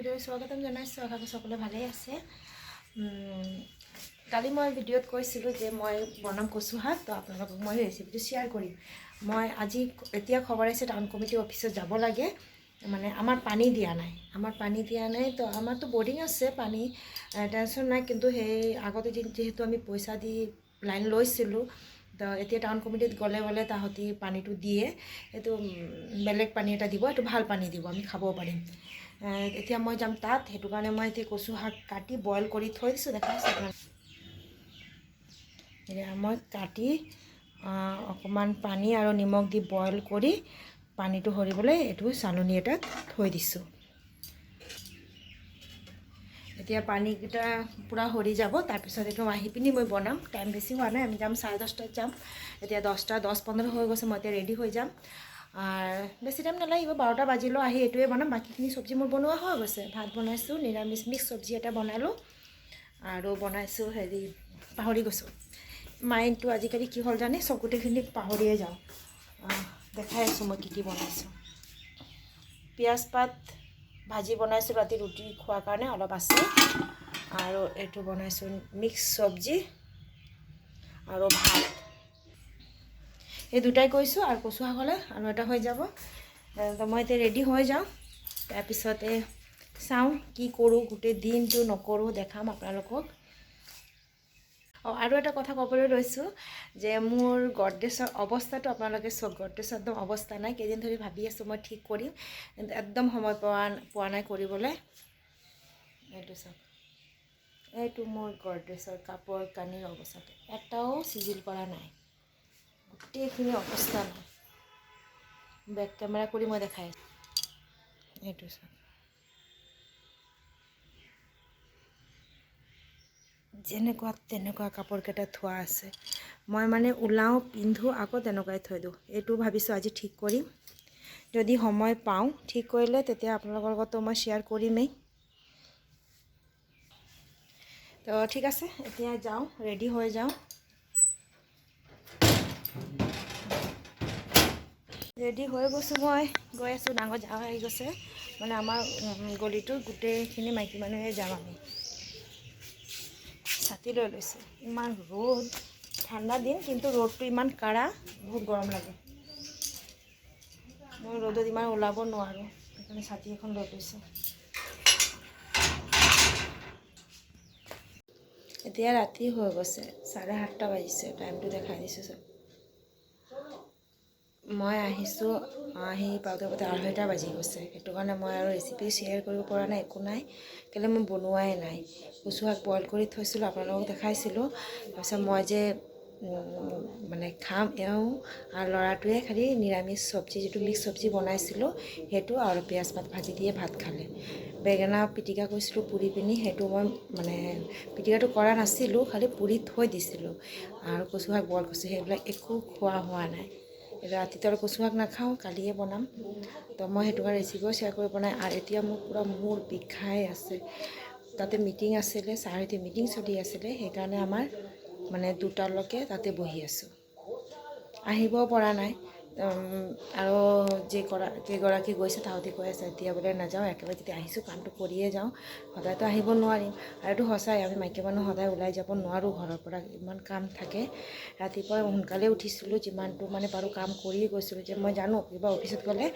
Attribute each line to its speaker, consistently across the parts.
Speaker 1: Video' স্বাগতম জনাইছোঁ। আশা কৰিছোঁ সকলোৱে ভালেই আছে। কালি মই ভিডিঅ'ত কৈছিলোঁ যে মই বনাম কচু শাক, তো আপোনালোকক মই ৰেচিপিটো শ্বেয়াৰ কৰিম। মই আজি এতিয়া খবৰ আহিছে টাউন কমিটি অফিচত যাব লাগে, মানে আমাৰ পানী দিয়া নাই, তো আমাৰতো বৰিং আছে, পানী টেনশ্যন নাই, কিন্তু সেই আগতে যিহেতু আমি পইচা দি লাইন লৈছিলোঁ, তো এতিয়া টাউন কমিটিত গ'লে তাহাঁতি পানীটো দিয়ে, এইটো বেলেগ পানী এটা দিব, এইটো ভাল পানী দিব, আমি খাব পাৰিম। এতিয়া মই যাম তাত, সেইটো কাৰণে মই এতিয়া কচু শাক কাটি বইল কৰি থৈ দিছোঁ। দেখাইছোঁ আপোনাক, এতিয়া মই কাটি অকণমান পানী আৰু নিমখ দি বইল কৰি পানীটো সৰিবলৈ এইটো চালনী এটাত থৈ দিছোঁ। এতিয়া পানীকেইটা পূৰা সৰি যাব, তাৰপিছত এইটো আহি পিনি মই বনাম। টাইম বেছি হোৱা নাই, আমি যাম 10:30 যাম। এতিয়া 10:15 হৈ গৈছে, মই এতিয়া ৰেডি হৈ যাম। বেছি টাইম নালাগিব, 12টা বাজিলেও আহি এইটোৱে বনাম। বাকীখিনি চব্জি মোৰ বনোৱা হৈ গৈছে। ভাত বনাইছোঁ, নিৰামিষ মিক্স চব্জি এটা বনালোঁ, আৰু বনাইছোঁ পাহৰি গৈছোঁ, মাইণ্ডটো আজিকালি কি হ'ল জানে, চব গোটেইখিনি পাহৰিয়ে যাওঁ। দেখাই আছোঁ মই কি বনাইছোঁ। পিঁয়াজ পাত ভাজি বনাইছোঁ, ৰাতি ৰুটি খোৱাৰ কাৰণে অলপ আছে, আৰু এইটো বনাইছোঁ মিক্স চব্জি আৰু ভাত, এই দুটাই কৈছোঁ। আৰু কচু শাক হ'লে আৰু এটা হৈ যাব। তো মই এতিয়া ৰেডি হৈ যাওঁ, তাৰপিছতে চাওঁ কি কৰোঁ। গোটেই দিনটো নকৰোঁ, দেখাম আপোনালোকক। আৰু এটা কথা ক'বলৈ লৈছোঁ যে মোৰ গডৰেজৰ অৱস্থাটো আপোনালোকে চাওক। গডৰেজৰ একদম অৱস্থা নাই। কেইদিন ধৰি ভাবি আছোঁ মই ঠিক কৰিম, কিন্তু একদম সময় পোৱা নাই কৰিবলৈ। এইটো চাওক, এইটো মোৰ গডৰেজৰ কাপোৰ কানিৰ অৱস্থাটো এটাও চিজিল কৰা নাই, গোটেইখিনি অৱস্থা নাই। বেক কেমেৰা কৰি মই দেখাই আছোঁ, এইটো চাওক, যেনেকুৱা তেনেকুৱা কাপোৰকেইটা থোৱা আছে। মই মানে ওলাওঁ, পিন্ধোঁ, আকৌ তেনেকুৱাই থৈ দিওঁ। এইটো ভাবিছোঁ আজি ঠিক কৰিম, যদি সময় পাওঁ। ঠিক কৰিলে তেতিয়া আপোনালোকৰ লগতো মই শ্বেয়াৰ কৰিমেই। তো ঠিক আছে, এতিয়া যাওঁ, ৰেডি হৈ যাওঁ। ৰেডি হৈ গৈছোঁ, মই গৈ আছোঁ। ডাঙৰ জাল আহি গৈছে, মানে আমাৰ গলিটোৰ গোটেইখিনি মাইকী মানুহে যাম আমি। ছাতি লৈ লৈছোঁ, ইমান ৰ'দ, ঠাণ্ডা দিন কিন্তু ৰ'দটো ইমান কাঢ়া, বহুত গৰম লাগে। মই ৰ'দত ইমান ওলাব নোৱাৰোঁ, সেইকাৰণে ছাতি এখন লৈ লৈছোঁ। এতিয়া ৰাতি হৈ গৈছে, 7:30 বাজিছে, টাইমটো দেখাই দিছোঁ চব। মই আহিছোঁ, আহি পাওঁতে 2:30 বাজি গৈছে। সেইটো কাৰণে মই আৰু ৰেচিপি শ্বেয়াৰ কৰিব পৰা নাই, একো নাই, কেলৈ মই বনোৱাই নাই। কচু শাক বইল কৰি থৈছিলোঁ, আপোনালোকক দেখাইছিলোঁ। তাৰপিছত মই যে মানে খাম, এওঁ আৰু ল'ৰাটোৱে খালি নিৰামিষ চব্জি, যিটো মিক্স চব্জি বনাইছিলোঁ, সেইটো আৰু পিঁয়াজ পাত ভাজি দিয়ে ভাত খালে। বেঙেনা পিটিকা কৰিছিলোঁ পুৰি পিনি, সেইটো মই মানে পিটিকাটো কৰা নাছিলোঁ, খালি পুৰি থৈ দিছিলোঁ। আৰু কচু শাক বইল কৰিছোঁ, সেইবিলাক একো খোৱা হোৱা নাই। ৰাতিটো আৰু কচু শাক নাখাওঁ, কালিয়ে বনাম। তো মই সেইটো কাৰণে ৰেচিপিও শ্বেয়াৰ কৰিব নাই। আৰু এতিয়া মোৰ পূৰা মূৰ বিষাই আছে। তাতে মিটিং আছিলে, ছাৰহঁতে মিটিং চলি আছিলে, সেইকাৰণে আমাৰ মানে 2টালৈকে তাতে বহি আছোঁ, আহিবও পৰা নাই। আৰু কেইগৰাকী গৈছে তাহাঁতি কৈ আছে এতিয়া বোলে নাযাওঁ, একেবাৰে যেতিয়া আহিছোঁ কামটো কৰিয়ে যাওঁ, সদায়তো আহিব নোৱাৰিম। আৰু এইটো সঁচাই, আমি মাইকী মানুহ সদায় ওলাই যাব নোৱাৰোঁ ঘৰৰ পৰা, ইমান কাম থাকে। ৰাতিপুৱা সোনকালে উঠিছিলোঁ, যিমানটো মানে পাৰোঁ কাম কৰিয়ে গৈছিলোঁ। যে মই জানো কিবা অফিচত গ'লে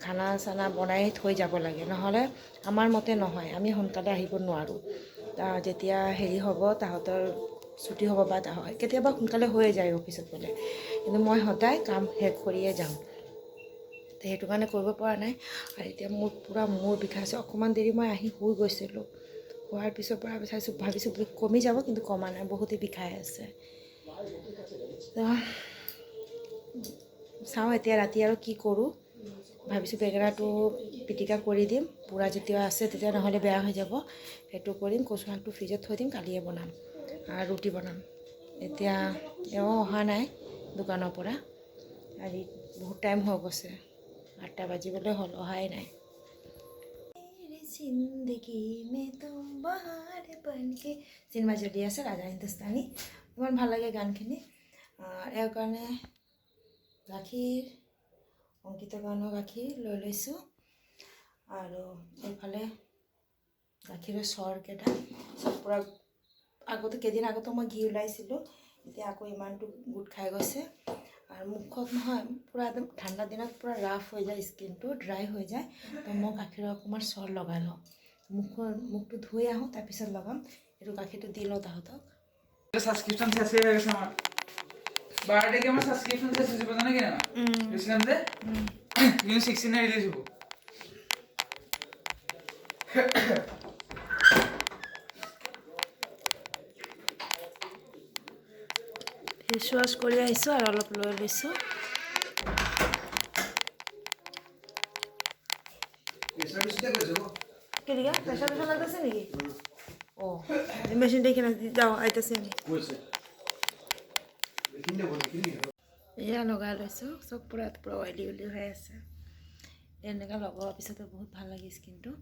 Speaker 1: খানা চানা বনাই থৈ যাব লাগে, নহ'লে আমাৰ মতে নহয়, আমি সোনকালে আহিব নোৱাৰোঁ। যেতিয়া হেৰি হ'ব, তাহাঁতৰ ছুটি হ'ব বা কেতিয়াবা সোনকালে হৈয়ে যায় অফিচত গ'লে, কিন্তু মই সদায় কাম শেষ কৰিয়ে যাওঁ। তো সেইটো কাৰণে কৰিব পৰা নাই। আৰু এতিয়া মোৰ পূৰা মূৰ বিষাইছে। অকণমান দেৰি মই আহি শুই গৈছিলোঁ, হোৱাৰ পিছৰ পৰা ভাবিছোঁ কমি যাব, কিন্তু কমা নাই, বহুতেই বিষাই আছে। চাওঁ এতিয়া ৰাতি আৰু কি কৰোঁ। ভাবিছোঁ বেঙেনাটো পিটিকা কৰি দিম, পূৰা যেতিয়া আছে তেতিয়া, নহ'লে বেয়া হৈ যাব। সেইটো কৰিম, কচু শাকটো ফ্ৰিজত থৈ দিম, কালিয়ে বনাম আৰু ৰুটি বনাম। এতিয়া এওঁ অহা নাই দোকানৰ পৰা, আজি বহুত টাইম হৈ গৈছে, 8টা বাজিবলৈ হ'ল, অহাই নাই। জিন্দগী মে তুম বাহাৰ বনকে চিনেমা চলি আছে, ৰাজা হিন্দুস্তানী, ইমান ভাল লাগে গানখিনি। ইয়াৰ কাৰণে গাখীৰ, অংকিতৰ কাৰণেও গাখীৰ লৈ লৈছোঁ, আৰু এইফালে গাখীৰৰ চৰকেইটা চব পূৰা আগতে কেইদিন আগতে মই ঘি ওলাইছিলোঁ, এতিয়া আকৌ ইমানটো গোট খাই গৈছে। আৰু মুখত নহয় পূৰা একদম ঠাণ্ডা দিনত পূৰা ৰাফ হৈ যায়, স্কিনটো ড্ৰাই হৈ যায়। তো মই গাখীৰৰ অকণমান চৰ লগাই লওঁ, মুখটো ধুই আহোঁ, তাৰপিছত লগাম। এইটো গাখীৰটো দি লওঁ তাহাঁতক।
Speaker 2: সাবস্ক্রিপশন শেষ হয়ে গেছে আমার, বারোটাকে আমার সাবস্ক্রিপশন শেষ হয়েছে, জানো কি না বুঝলাম যে নিউ 16 রিলিজ হবো।
Speaker 1: ফেচ ৱাছ কৰি আহিছোঁ আৰু অলপ লৈ লৈছোঁ। কেনেকৈ প্ৰেছাৰ লাগছে নেকি? অঁ মেচিন দেখি যাওঁ আইতাছে আমি এয়া লগাই লৈছোঁ। চব পূৰা অইলি হৈ আছে। এনেকৈ লগোৱাৰ পিছতে বহুত ভাল লাগে স্কিনটো।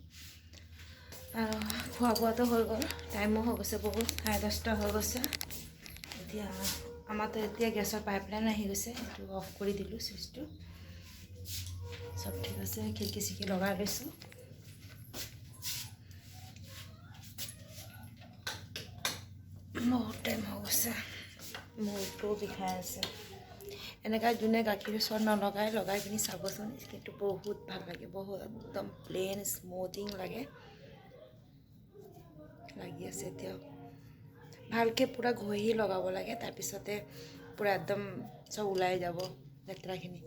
Speaker 1: আৰু খোৱা বোৱাটো হৈ গ'ল, টাইমো হৈ গৈছে বহুত, 10:30 হৈ গৈছে। এতিয়া আমাৰতো এতিয়া গেছৰ পাইপলাইন আহি গৈছে, সেইটো অফ কৰি দিলোঁ চুইচটো। চব ঠিক আছে, খিৰিকী চিৰিকী লগাই লৈছোঁ। বহুত টাইম হৈ গৈছে, মূৰটো বিষাই আছে। এনেকৈ যোনে গাখীৰ চৰ লগাই পিনি চাবচোন, স্কিনটো বহুত ভাল লাগে, বহুত একদম প্লেইন স্মুথিং লাগি আছে। এতিয়াও ভালকৈ পূৰা ঘঁহি লগাব লাগে, তাৰপিছতে পূৰা একদম চব ওলাই যাব লেতেৰাখিনি।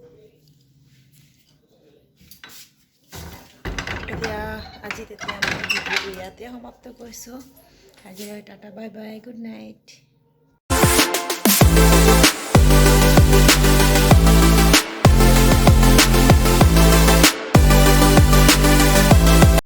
Speaker 1: এতিয়া আজি তেতিয়া মই ভিডিঅ'টো ইয়াতে সমাপ্ত কৰিছোঁ। আজিলৈ tata bye bye, good night.